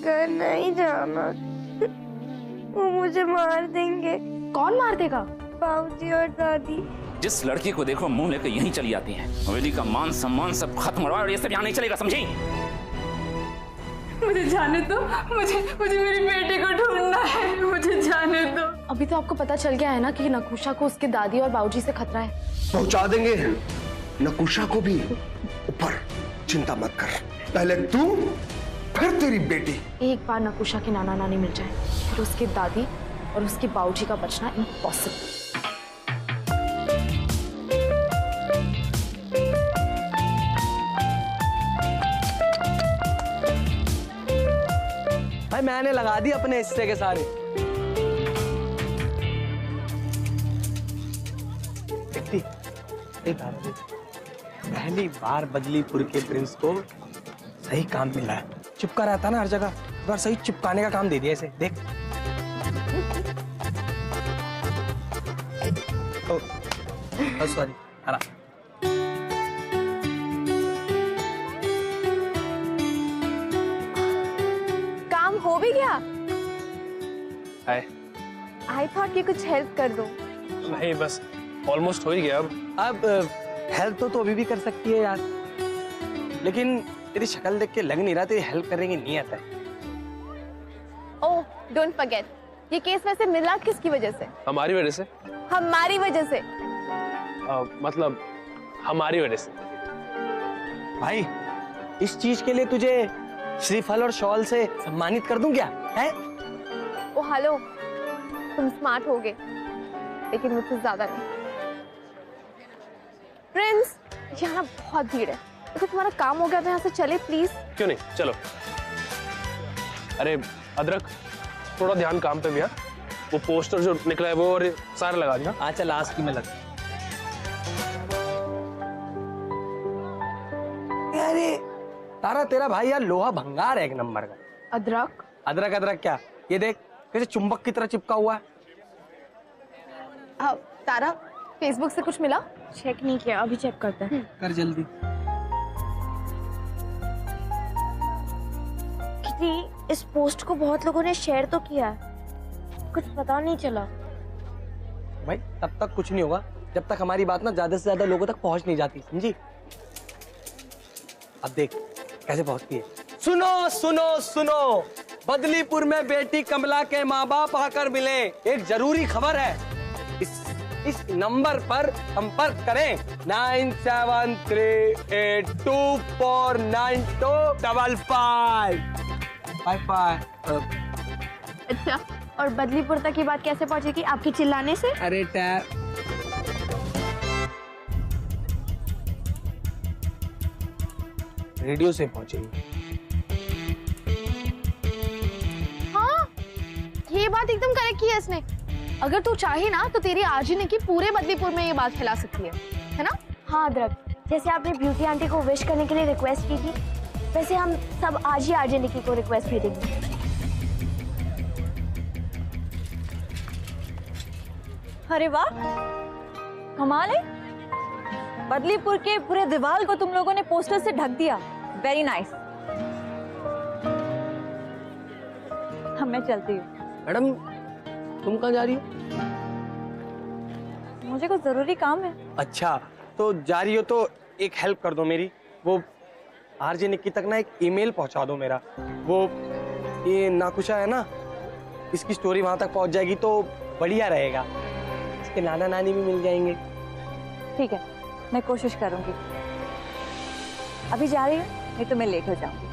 घर नहीं जाना, वो मुझे मार देंगे। कौन मार देगा? बाबूजी और दादी। जिस लड़की को देखो मुंह लेकर यहीं चली आती है। हवेली का मान सम्मान सब खत्म हो रहा है और ये सब यहाँ नहीं चलेगा, समझी? मुझे जाने दो, मुझे मेरी बेटी को ढूंढना है, मुझे जाने दो। अभी तो आपको पता चल गया है ना कि नकुशा को उसके दादी और बाबूजी से खतरा है। पहुंचा देंगे नकुशा को भी ऊपर, चिंता मत कर। पहले तू, फिर तेरी बेटी। एक बार नकुशा के नाना नानी मिल जाए, फिर उसके दादी और उसके बाबूजी का बचना इम्पॉसिबल। भाई मैंने लगा दी अपने हिस्से के सारे। पहली बार बदलीपुर के प्रिंस को सही काम मिला है। चिपका रहता ना हर जगह, एक बार सही चिपकाने का काम दे दिया इसे। देख सॉरी, हरा हो भी गया। आई थॉट कि कुछ हेल्प कर दो। नहीं, बस ऑलमोस्ट हो ही गया। अब हेल्प तो अभी भी कर सकती है यार, लेकिन तेरी शक्ल देख के लग नहीं रहा तेरी हेल्प करने की नीयत है। ओह, डोंट फॉरगेट, ये केस वैसे मिला किसकी वजह से? हमारी वजह से। हमारी वजह से? मतलब हमारी वजह से। भाई इस चीज के लिए तुझे श्रीफल और शॉल से सम्मानित कर दूं क्या? है? ओ हेलो, तुम स्मार्ट होगे, लेकिन मुझसे ज्यादा नहीं। प्रिंस, यहाँ बहुत भीड़ है। अगर तुम्हारा काम हो गया तो यहाँ से चले प्लीज। क्यों नहीं, चलो। अरे अदरक, थोड़ा ध्यान काम पे भी। वो पोस्टर जो निकला है वो और सारा लगा दिया। अच्छा, लास्ट की में लगा। अरे तारा, तेरा भाई यार लोहा भंगार है एक नंबर का। अदरक अदरक अदरक क्या, ये देख कैसे चुंबक की तरह चिपका हुआ है। तारा, फेसबुक से कुछ मिला? चेक नहीं किया, अभी चेक करते हैं। कर जल्दी। किसी इस पोस्ट को बहुत लोगों ने शेयर तो किया है, कुछ पता नहीं चला। भाई तब तक कुछ नहीं होगा जब तक हमारी बात ना ज्यादा से ज्यादा लोगों तक पहुंच नहीं जाती, समझी? अब देख कैसे पहुंचती है। सुनो सुनो सुनो, बदलीपुर में बेटी कमला के माँ बाप आकर मिले, एक जरूरी खबर है। इस नंबर पर संपर्क करें 9732849255। अच्छा, और बदलीपुर तक की बात कैसे पहुंचेगी? आपके चिल्लाने से? अरे टैब रेडियो से पहुंचेगी। हाँ, ये बात एकदम करेक्ट की है इसने। अगर तू चाहे ना तो तेरी आरजी निकी पूरे बदलीपुर में ये बात फैला सकती है ना? हाँ अदरक, जैसे आपने ब्यूटी आंटी को विश करने के लिए रिक्वेस्ट की थी, वैसे हम सब आज ही आरजे निकी को रिक्वेस्ट भेजेंगे। अरे वाह, कमाल है। बदलीपुर के पूरे दीवार को तुम लोगों ने पोस्टर से ढक दिया। Very nice. हम मैं चलती हूँ। मैडम तुम कहाँ जा रही हो? मुझे कुछ जरूरी काम है। अच्छा, तो जा रही हो तो एक हेल्प कर दो मेरी। वो आरजे निक्की तक ना एक ईमेल पहुंचा दो मेरा। वो ये नाकुशा है ना, इसकी स्टोरी वहां तक पहुंच जाएगी तो बढ़िया रहेगा। इसके नाना नानी भी मिल जाएंगे। ठीक है, मैं कोशिश करूंगी। अभी जा रही हूँ, नहीं तो मैं लेट हो जाऊंगी।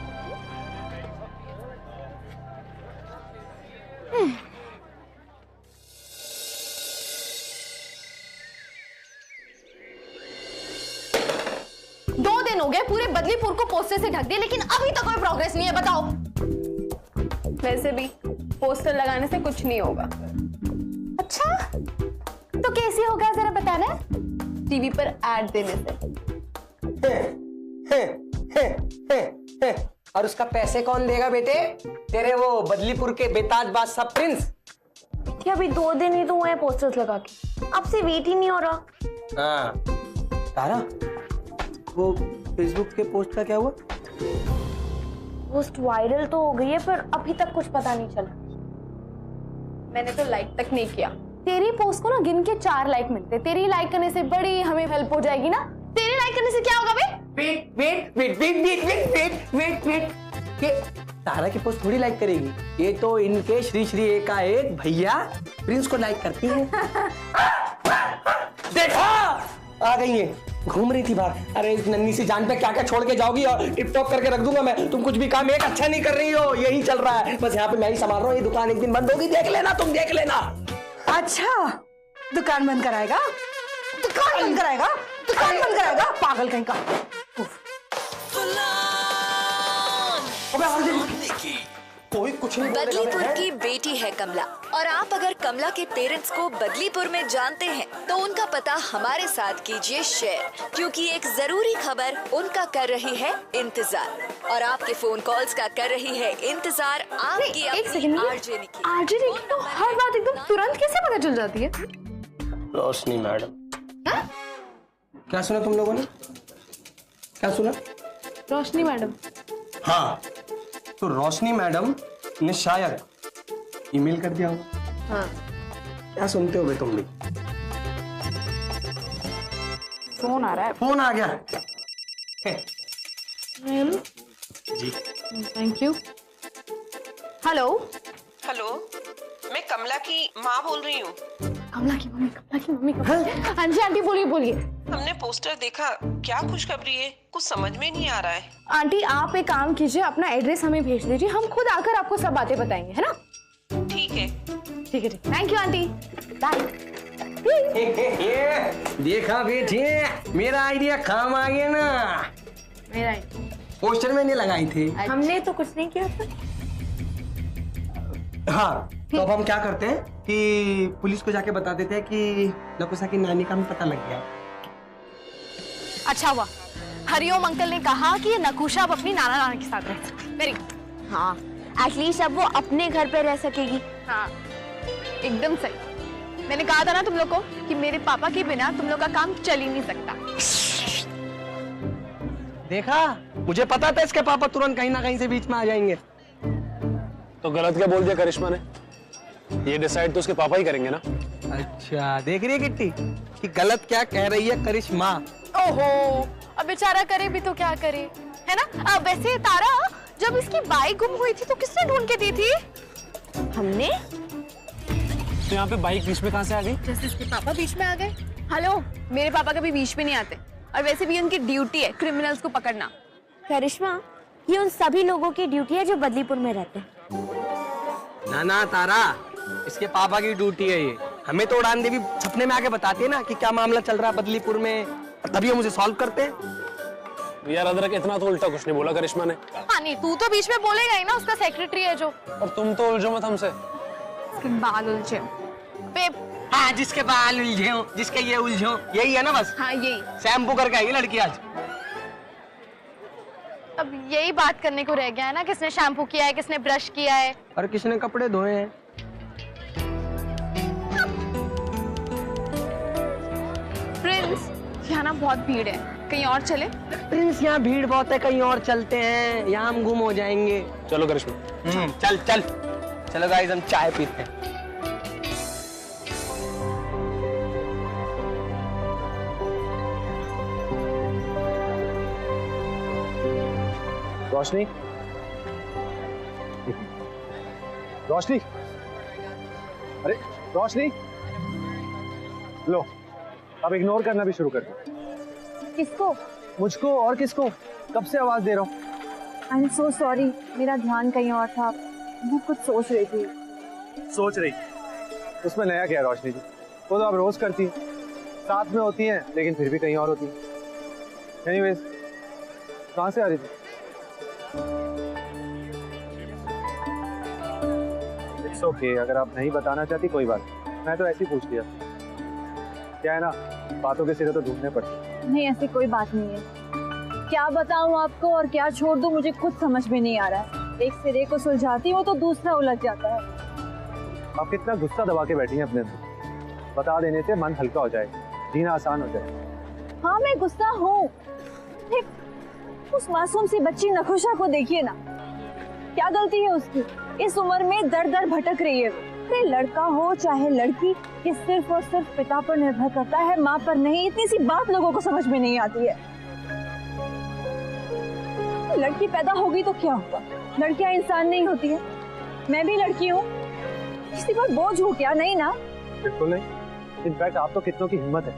दो दिन हो गए पूरे बदलीपुर को पोस्टर से ढक दिए, लेकिन अभी तक कोई प्रोग्रेस नहीं है। बताओ। वैसे भी पोस्टर लगाने से कुछ नहीं होगा। अच्छा, तो कैसे होगा जरा बताना? टीवी पर ऐड देने से। और उसका पैसे कौन देगा बेटे? तेरे वो बदलीपुर के बेताज बादशाह प्रिंस। कि अभी 2 दिन ही तो हुए हैं पोस्टर्स लगा के, अब से वेट ही नहीं हो रहा। हाँ तारा, वो फेसबुक के पोस्ट का क्या हुआ? पोस्ट वायरल तो हो गई है पर अभी तक कुछ पता नहीं चला। मैंने तो लाइक तक नहीं किया। तेरी पोस्ट को ना गिन के 4 लाइक मिलते, तेरी लाइक करने से बड़ी हमें हेल्प हो जाएगी ना। तेरे लाइक करने से क्या होगा बे? Wait wait wait wait wait wait wait wait wait ये तारा की पोस्ट थोड़ी लाइक करेगी, ये तो इनके श्री श्री एकाएक भैया प्रिंस को लाइक करती है। देखा आ गई है, घूम रही थी बाहर। अरे इस नन्ही सी जान पे क्या क्या छोड़ के जाओगी और टिप टॉप करके रख दूंगा मैं। तुम कुछ भी काम एक अच्छा नहीं कर रही हो, यही चल रहा है बस। यहाँ पे मैं ही संभाल रहा हूँ, ये दुकान एक दिन बंद होगी, देख लेना, तुम देख लेना। अच्छा दुकान बंद कराएगा, दुकान बंद कराएगा, दुकान बंद कराएगा, पागल कहीं का। कोई कुछ नहीं बोलेगा। बदलीपुर की बेटी है कमला, और आप अगर कमला के पेरेंट्स को बदलीपुर में जानते हैं तो उनका पता हमारे साथ कीजिए शेयर, क्योंकि एक जरूरी खबर उनका कर रही है इंतजार, और आपके फोन कॉल्स का कर रही है इंतजार आपकी एक अपनी सेकंड, आरजे निकी। आरजे निकी तो हर बात एकदम तुरंत कैसे पता चल जाती है? रोशनी मैडम। क्या सुना तुम लोगों ने? क्या सुना? रोशनी मैडम। हाँ, तो रोशनी मैडम ने शायद ईमेल कर दिया होगा। हाँ। क्या सुनते हो बे तुम भी? फोन आ रहा है। फोन आ गया। जी थैंक यू। हेलो हेलो, मैं कमला की माँ बोल रही हूँ। कमला की मम्मी, कमला की मम्मी, हाँ जी आंटी बोलिए बोलिए। हमने पोस्टर देखा, क्या खुशखबरी है? कुछ समझ में नहीं आ रहा है। आंटी आप एक काम कीजिए, अपना एड्रेस हमें भेज दीजिए, हम खुद आकर आपको सब बातें बताएंगे, है ना? ठीक है। ठीक है ठीक। Thank you auntie, bye. देखा बेटी, मेरा आइडिया काम आ गया ना। मेरा पोस्टर मैंने लगाई थी। हमने तो कुछ नहीं किया था। हाँ, तो अब हम क्या करते हैं कि पुलिस को जाके बता देते हैं कि नकुशा की नानी का हमें पता लग गया। अच्छा हुआ हरिओम अंकल ने कहा कि ये नकुशा अब अपनी नाना नाना के साथ रहे। Very good. हाँ, एटलीस्ट अब वो अपने घर पे रह सकेगी। हाँ एकदम सही। मैंने कहा था ना तुम लोग को कि मेरे पापा के बिना तुम लोग का काम चल ही नहीं सकता। देखा, मुझे पता था इसके पापा तुरंत कहीं ना कहीं से बीच में आ जाएंगे। तो गलत क्या बोल दिया करिश्मा ने? ये डिसाइड तो उसके पापा ही करेंगे ना। अच्छा, देख रही है किट्टी कि गलत क्या कह रही है करिश्मा। ओहो, अब बेचारा करे भी तो क्या करे, है ना? वैसे तारा, जब इसकी बाइक गुम हुई थी तो किसने ढूंढ के दी थी? हमने। तो यहाँ पे बाइक बीच में कहाँ से आ गई? जैसे इसके पापा बीच में आ गए। हेलो, मेरे पापा कभी बीच में नहीं आते, और वैसे भी उनकी ड्यूटी है क्रिमिनल्स को पकड़ना। करिश्मा, ये उन सभी लोगों की ड्यूटी है जो बदलीपुर में रहते हैं। ना ना तारा, इसके पापा की ड्यूटी है ये। हमें तो उड़ान देवी सपने में आके बताती है ना कि क्या मामला चल रहा है बदलीपुर में, तभी हम उसे सॉल्व करते हैं। यार अदरक, इतना तो उल्टा कुछ नहीं बोला करिश्मा ने। हाँ नहीं, तू तो बीच में बोलेगा ही ना, उसका सेक्रेटरी है जो। और तुम तो उलझो मत हमसे। बाल उलझे बेब। हाँ, जिसके बाल उलझे हो, जिसके ये उलझे हो, यही है ना बस। हाँ यही। शैम्पू करके आई लड़की आज। अब यही बात करने को रह गया है ना, किसने शैम्पू किया है, किसने ब्रश किया है, और किसने कपड़े धोए हैं। प्रिंस यहाँ ना बहुत भीड़ है, कहीं और चले? प्रिंस, यहाँ भीड़ बहुत है, कहीं और चलते हैं, यहाँ हम गुम हो जाएंगे। चलो करिश्मा। चल चल चलो गाइस, हम चाय पीते हैं। रोशनी, रोशनी, अरे रोशनी, लो अब इग्नोर करना भी शुरू कर दो। किसको? मुझको और किसको? कब से आवाज दे रहा हूँ। आई एम सो सॉरी, मेरा ध्यान कहीं और था, मैं कुछ सोच रही थी। सोच रही, उसमें नया क्या है रोशनी जी? वो तो आप रोज करती हैं, साथ में होती हैं लेकिन फिर भी कहीं और होती हैं। एनीवेज, कहाँ से आ रही थी? इट्स ओके, अगर आप नहीं बताना चाहती कोई बात नहीं, मैं तो ऐसे ही पूछ लिया। क्या है ना, बातों के सिरे तो ढूंढने पड़ते। नहीं, ऐसी कोई बात नहीं है। क्या बताऊं आपको और क्या छोड़ दूं, मुझे कुछ समझ में नहीं आ रहा है। एक सिरे को सुलझाती हूँ तो दूसरा उलझ जाता है। आप कितना गुस्सा दबा के बैठी हैं अपने अंदर। बता देने से मन हल्का हो जाए, जीना आसान हो जाए। हाँ, मैं गुस्सा हूँ। उस मासूम सी बच्ची नकुशा को देखिए ना, क्या गलती है उसकी? इस उम्र में दर दर भटक रही है। अरे लड़का हो चाहे लड़की, ये सिर्फ और सिर्फ पिता पर निर्भर करता है, माँ पर नहीं। इतनी सी बात लोगों को समझ में नहीं आती है। लड़की पैदा होगी तो क्या हुआ? लड़कियां इंसान नहीं होती है? मैं भी लड़की हूँ, किसी पर बोझ हो क्या? नहीं ना। बिल्कुल नहीं। इनफैक्ट आप तो कितनों की हिम्मत है।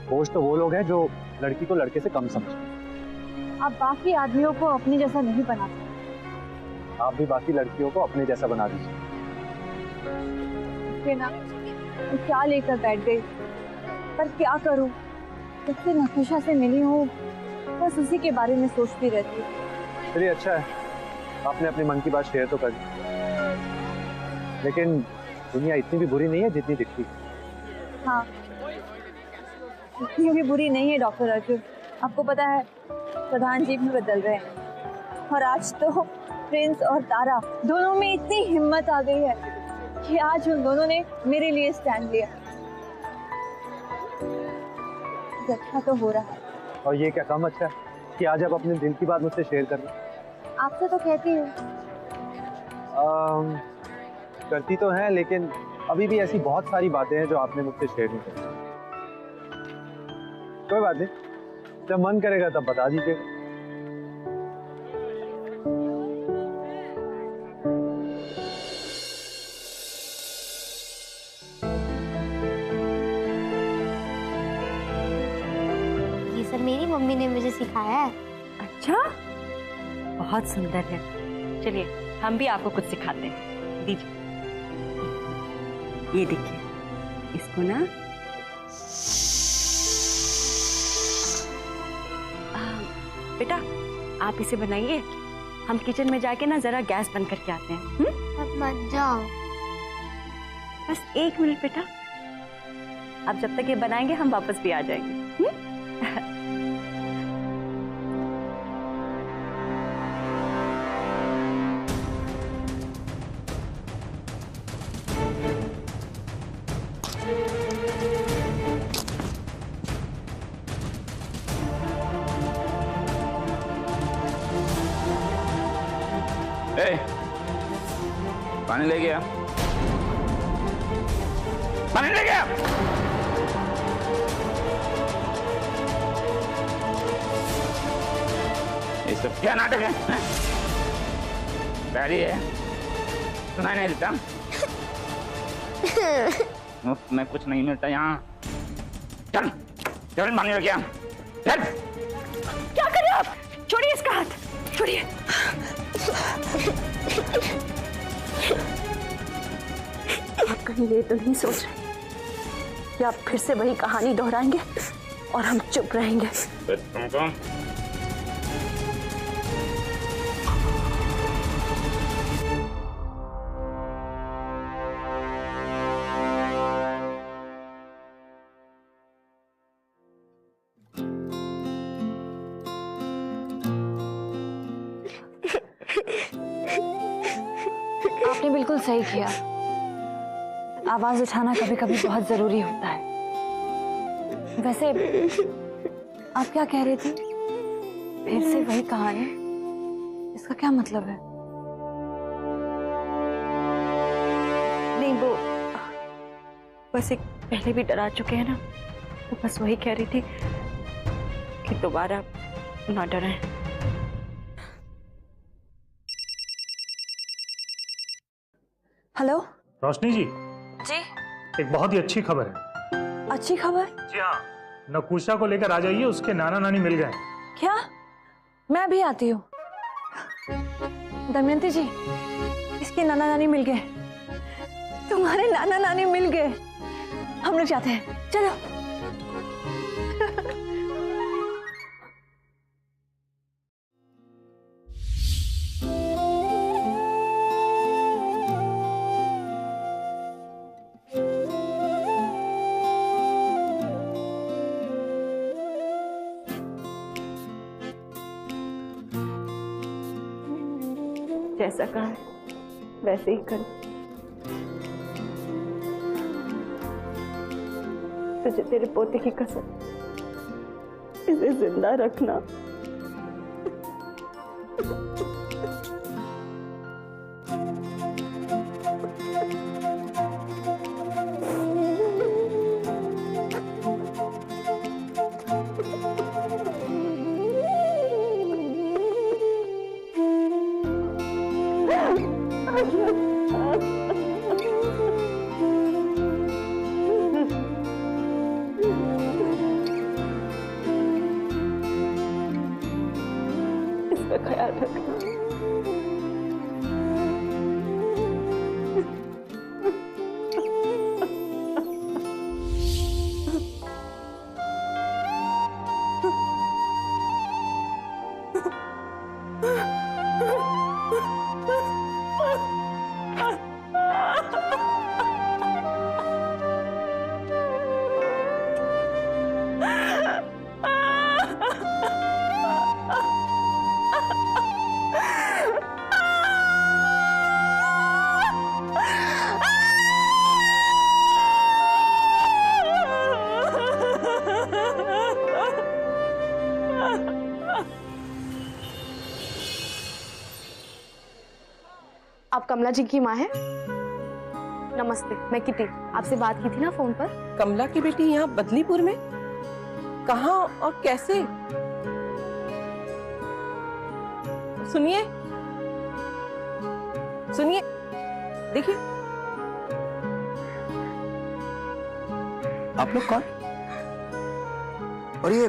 बोझ तो वो लोग हैं जो लड़की को लड़के से कम समझते। आप बाकी आदमियों को अपने जैसा नहीं बना सकते। आप भी बाकी लड़कियों को अपने जैसा बना दीजिए। ना क्या लेकर बैठ गई, पर क्या करूं? जब से नकुशा से मिली हूँ बस उसी के बारे में सोचती रहती हूँ। चलिए अच्छा है, आपने अपने मन की बात शेयर तो कर दी, लेकिन दुनिया इतनी भी बुरी नहीं है जितनी दिखती है। हाँ, इतनी भी बुरी नहीं है डॉक्टर अर्जुन। आपको पता है प्रधान जी भी बदल रहे हैं, और आज तो प्रिंस और तारा दोनों में इतनी हिम्मत आ गई है कि आज उन दोनों ने मेरे लिए स्टैंड लिया। अच्छा तो हो रहा है। और ये क्या कम अच्छा है कि आज आप अपने दिल की बात मुझसे शेयर कर रहे हैं। आपसे तो कहती हूँ। करती तो है, लेकिन अभी भी ऐसी बहुत सारी बातें हैं जो आपने मुझसे शेयर नहीं करी। कोई बात नहीं, जब मन करेगा तब बता दीजिएगा। ये सब मेरी मम्मी ने मुझे सिखाया है। अच्छा, बहुत सुंदर है। चलिए हम भी आपको कुछ सिखाते हैं। दीजिए, ये देखिए, इसको ना बेटा आप इसे बनाइए। हम किचन में जाके ना जरा गैस बंद करके आते हैं। अब मत जाओ। बस 1 मिनट बेटा, अब जब तक ये बनाएंगे हम वापस भी आ जाएंगे। पानी ले गया, पानी ले गया। ये सब क्या नाटक है? बैरी है, सुनाई नहीं देता। मुफ्त में कुछ नहीं मिलता यहाँ। चल चल पानी ले गया। चल। क्या कर रहे हो आप? छोड़िए इसका हाथ, छोड़िए। आप कहीं ये तो नहीं सोच रहे कि आप फिर से वही कहानी दोहराएंगे और हम चुप रहेंगे? तुमको आपने बिल्कुल सही किया। आवाज उठाना कभी कभी बहुत जरूरी होता है। वैसे आप क्या कह रही थी? फिर से वही कहानी, इसका क्या मतलब है? नहीं, वो बस एक पहले भी डरा चुके हैं ना, तो बस वही कह रही थी कि दोबारा ना डरें। हेलो रोशनी जी। जी। एक बहुत ही अच्छी खबर है। अच्छी खबर? जी हाँ, नकुशा को लेकर आ जाइए, उसके नाना नानी मिल गए। क्या? मैं भी आती हूँ। दमयंती जी, इसके नाना नानी मिल गए। तुम्हारे नाना नानी मिल गए। हम लोग जाते हैं, चलो। जैसा कहा वैसे ही कर। तुझे तेरे पोते की कसम, इसे जिंदा रखना। आप कमला जी की माँ हैं? नमस्ते, मैं किटी। आपसे बात की थी ना फोन पर। कमला की बेटी यहाँ बदलीपुर में? कहाँ और कैसे? सुनिए सुनिए, देखिए। आप लोग कौन? और ये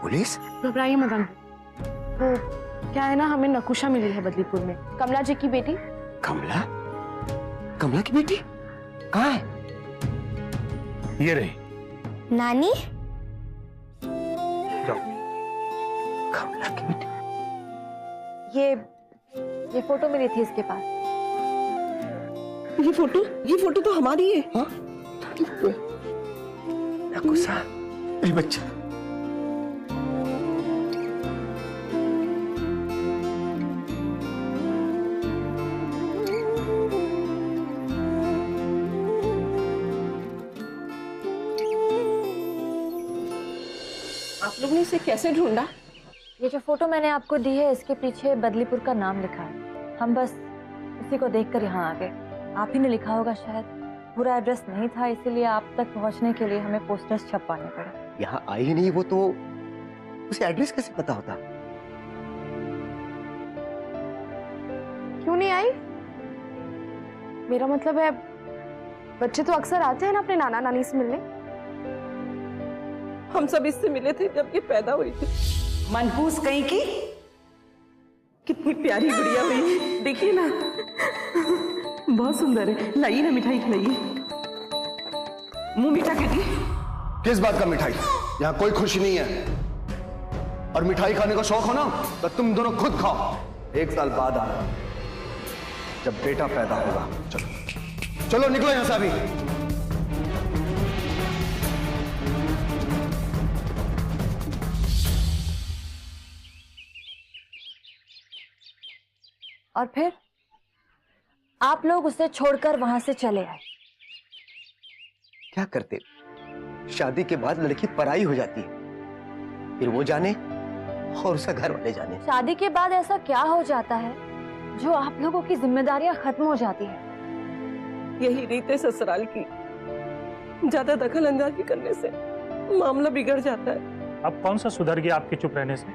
पुलिस? घबराइए मत अंकल, वो क्या है ना, हमें नकुशा मिली है बदलीपुर में, कमला जी की बेटी। कमला? कमला की बेटी कहाँ है? ये रही। नानी? जाओ। कमला की बेटी? ये फोटो मिली थी इसके पास। ये फोटो तो हमारी है। हाँ? नकुशा, ये बच्चा। आप लोगों ने इसे कैसे ढूंढा? ये जो फोटो मैंने आपको दी है, इसके पीछे बदलीपुर का नाम लिखा है। हम बस उसी को देखकर यहाँ आ गए। आप ही ने लिखा होगा शायद। पूरा एड्रेस नहीं था, इसीलिए आप तक पहुँचने के लिए हमें पोस्टर्स छपवाने पड़े। यहाँ आई ही नहीं वो, तो उसे एड्रेस कैसे पता होता? क्यों नहीं आई? मेरा मतलब है, बच्चे तो अक्सर आते हैं ना अपने नाना नानी से मिलने। हम सब इससे मिले थे जब ये पैदा हुई थी। मनहूस कहीं की? कितनी प्यारी गुड़िया हुई, देखिए ना, बहुत सुंदर है। लाइए ना मिठाई खिलाइए, मुंह मीठा कीजिए। किस बात का मिठाई? यहाँ कोई खुशी नहीं है। और मिठाई खाने का शौक हो ना, तो तुम दोनों खुद खाओ। 1 साल बाद आना, जब बेटा पैदा होगा। चलो चलो निकलो यहाँ से अभी। और फिर आप लोग उसे छोड़कर वहां से चले आए। क्या करते? शादी के बाद लड़की पराई हो जाती है, फिर वो जाने और उसका घर वाले जाने। शादी के बाद ऐसा क्या हो जाता है जो आप लोगों की जिम्मेदारियां खत्म हो जाती है? यही रीत है ससुराल की। ज्यादा दखल अंदाजी करने से मामला बिगड़ जाता है। अब कौन सा सुधर गया आपके चुप रहने से?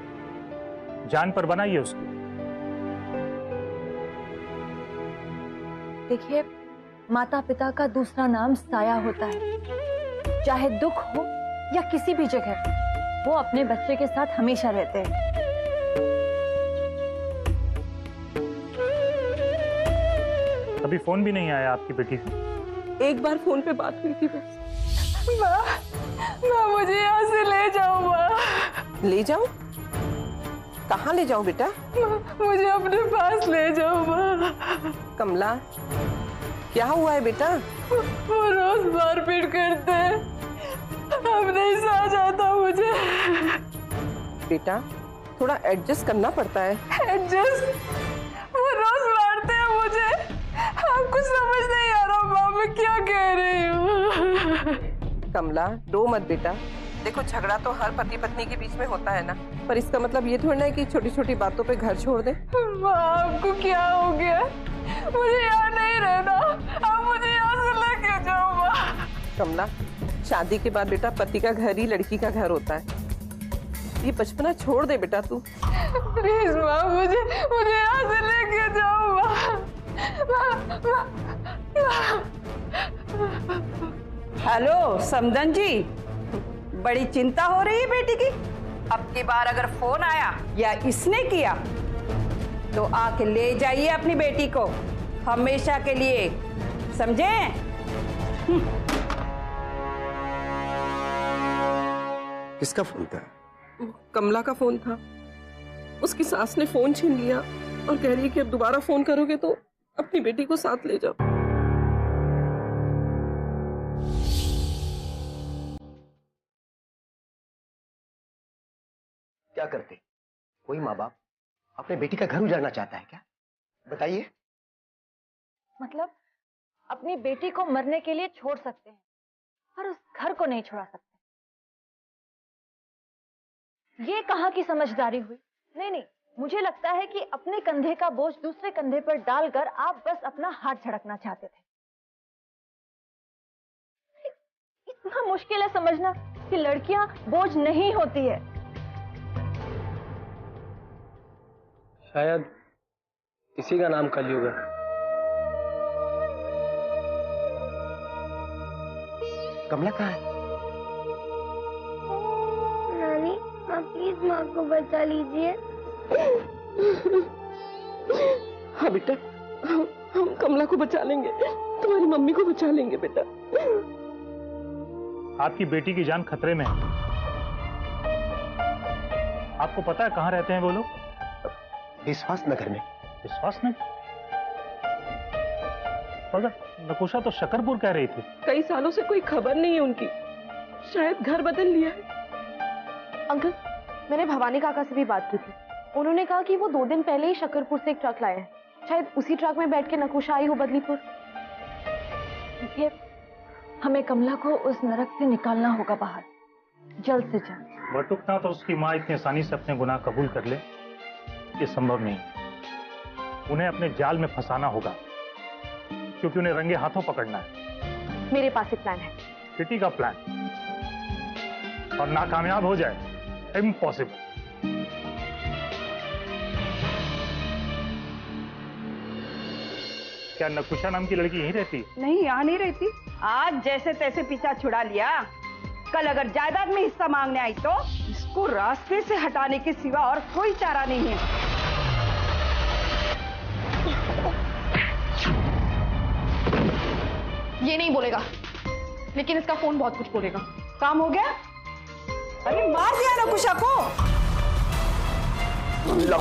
जान पर बनाइए उसकी। देखिए, माता पिता का दूसरा नाम साया होता है। चाहे दुख हो या किसी भी जगह, वो अपने बच्चे के साथ हमेशा रहते हैं। अभी फोन भी नहीं आया आपकी बेटी से? एक बार फोन पे बात हुई थी बस। माँ मुझे यहाँ से ले जाओ। माँ ले जाओ? कहाँ ले जाओ बेटा? मुझे अपने पास ले जाओ। माँ कमला, क्या हुआ है बेटा? वो रोज मारपीट करते हैं, अब नहीं सहा जाता मुझे। बेटा, थोड़ा एडजस्ट करना पड़ता है। एडजस्ट? वो रोज मारते हैं मुझे। आपको समझ नहीं आ रहा माँ, मैं क्या कह रही हूँ। कमला, रो मत बेटा। देखो, झगड़ा तो हर पति पत्नी के बीच में होता है ना, पर इसका मतलब ये थोड़ा है कि छोटी छोटी बातों पे घर छोड़ दे। माँ, आपको क्या हो गया? मुझे यहाँ नहीं रहना, आप मुझे यहाँ से लेके जाओ। माँ कमला, शादी के बाद बेटा पति का घर ही लड़की का घर होता है। ये बचपना छोड़ दे बेटा तू। प्लीज माँ, मुझे यहाँ से लेके जाओ। हेलो समदन जी, बड़ी चिंता हो रही है बेटी की। अब की बार अगर फोन आया या इसने किया तो आके ले जाइए अपनी बेटी को हमेशा के लिए, समझे? किसका फोन था? कमला का फोन था। उसकी सास ने फोन छीन लिया और कह रही है कि अब दोबारा फोन करोगे तो अपनी बेटी को साथ ले जाओ। क्या करते? कोई माँ बाप अपने बेटी का घर उजाड़ना चाहता है क्या? बताइए। मतलब अपनी बेटी को मरने के लिए छोड़ सकते हैं पर उस घर को नहीं छोड़ा सकते। ये कहाँ की समझदारी हुई? नहीं नहीं, मुझे लगता है कि अपने कंधे का बोझ दूसरे कंधे पर डालकर आप बस अपना हाथ झड़कना चाहते थे। इतना मुश्किल है समझना कि लड़कियां बोझ नहीं होती है। शायद इसी का नाम कलयुग है। कमला कहाँ है? नानी, आप प्लीज माँ को बचा लीजिए। हाँ बेटा, हम कमला को बचा लेंगे, तुम्हारी मम्मी को बचा लेंगे बेटा। आपकी बेटी की जान खतरे में है। आपको पता है कहाँ रहते हैं वो लोग? विश्वास नगर में। विश्वास नगर? मगर नकुशा तो शकरपुर कह रही थी। कई सालों से कोई खबर नहीं है उनकी, शायद घर बदल लिया है। अंकल, मैंने भवानी काका से भी बात की थी। उन्होंने कहा कि वो 2 दिन पहले ही शकरपुर से एक ट्रक लाए हैं। शायद उसी ट्रक में बैठ के नकुशा आई हो बदलीपुर। देखिए, हमें कमला को उस नरक से निकालना होगा बाहर, जल्द से जल्द। बटुकना तो उसकी माँ इतनी आसानी से अपने गुनाह कबूल कर ले, ये संभव नहीं। उन्हें अपने जाल में फंसाना होगा क्योंकि उन्हें रंगे हाथों पकड़ना है। मेरे पास एक प्लान है। किटी का प्लान? और नाकामयाब हो जाए? इम्पॉसिबल। क्या नकुशा नाम की लड़की यहीं रहती? नहीं, यहाँ नहीं रहती। आज जैसे तैसे पीछा छुड़ा लिया, कल अगर जायदाद में हिस्सा मांगने आई तो इसको रास्ते से हटाने के सिवा और कोई चारा नहीं है। ये नहीं बोलेगा, लेकिन इसका फोन बहुत कुछ बोलेगा। काम हो गया? अरे मार दिया नकुशा को। लो,